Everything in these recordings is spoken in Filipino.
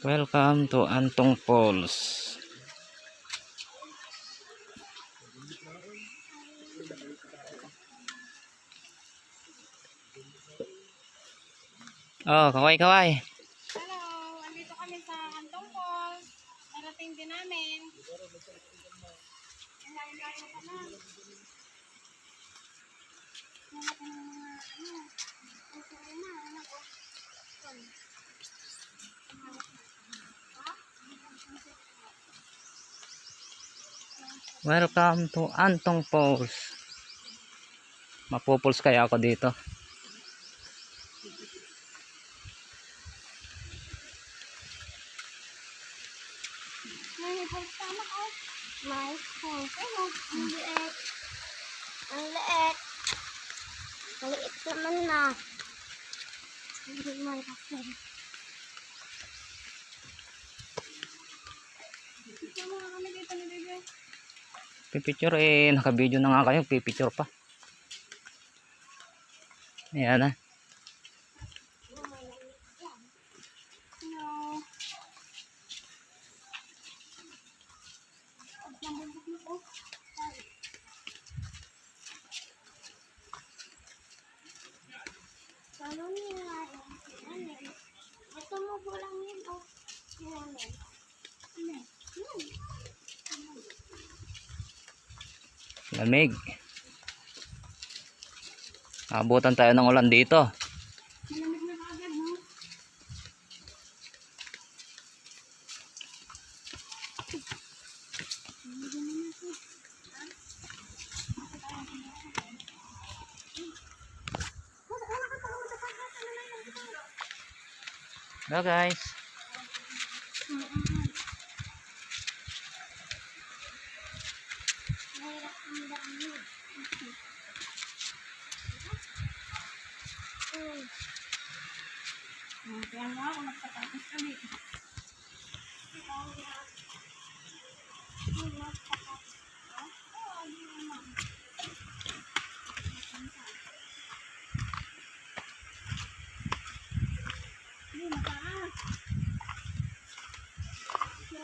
Welcome to Antong Falls. Oh, kaway-kaway. Hello, andito kami sa Antong Falls. Narating din namin. Ang layo-layo pa na. Hanap ng mga ang suri na, anak ko. Welcome to Antong Falls. Mapupuls kaya ako dito. May falls pa anak ko. May falls. Ano? Ang liit. Ang liit. Ang liit naman na. Hindi man kasi. Sama kami dito ni Bebe. Pipicture naka-video na nga kayo, pipicture pa. Ayan na. Hello. Ang bundok mo po. Ano niya? Ano? Ito mo po lang yun. Oh. Ano? Ano? Lamig. Abutan tayo ng ulan dito. Malamig na agad, no? Hello guys. Kaya nga ako nagpatapos kami.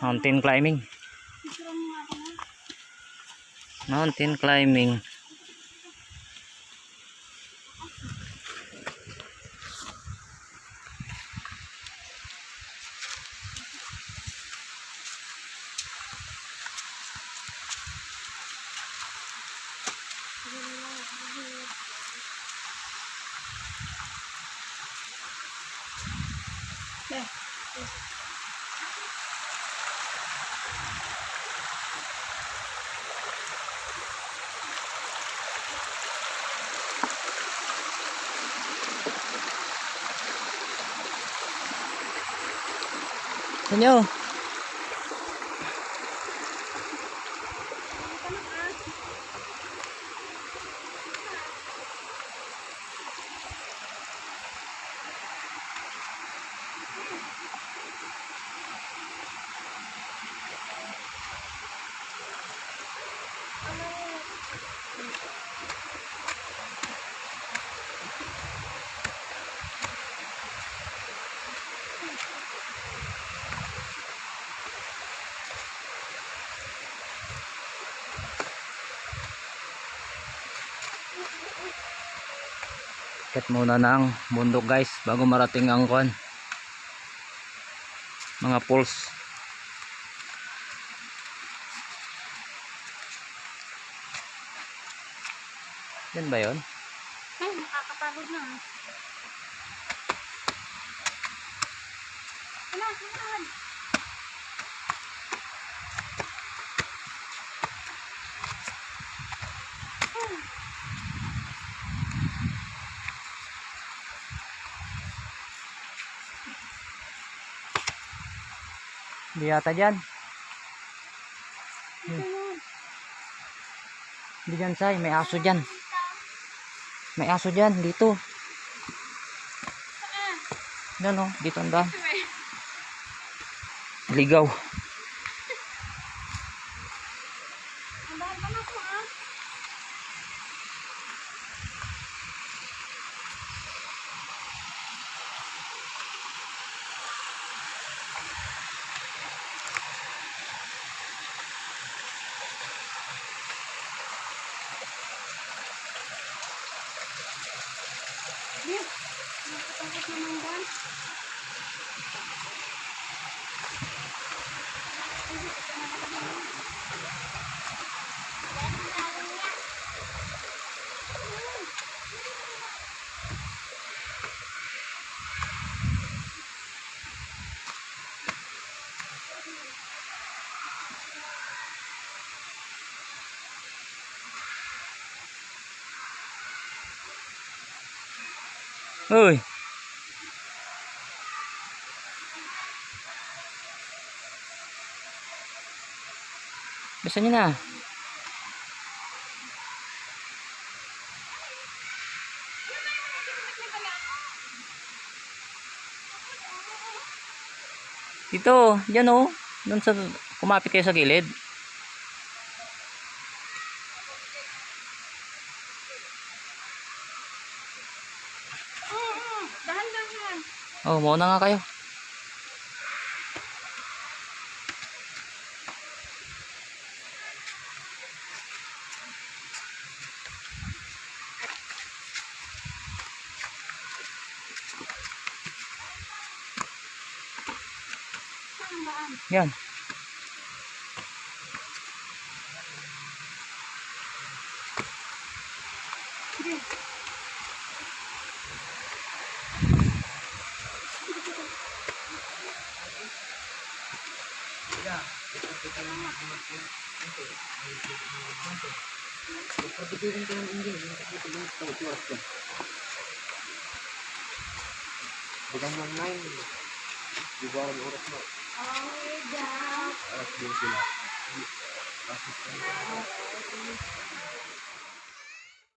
Mountain climbing. Picture mo nga ako na. Mountain climbing. Inyo. Ket muna ng bundok guys bago marating ang kuan. Mga falls. Yan ba yun? Ay, nakakapagod na. Wala, saan? Hindi yata dyan. Ito yun. Hindi dyan say, may aso dyan. May aso dyan, dito. Saan? Yan o, dito ang daan. Ito eh. Ligaw. Ang dahil pa na po ah. Uy. Bisa niyo na. Dito, yan oh. Doon sa kumapit kayo sa gilid. Dahan-dahan. Oh, mauna nga kayo. Saan daan? Yan. Sige. Bukan yang lain. Di bawah urut no. Oh, Jack. Alas 2 sila.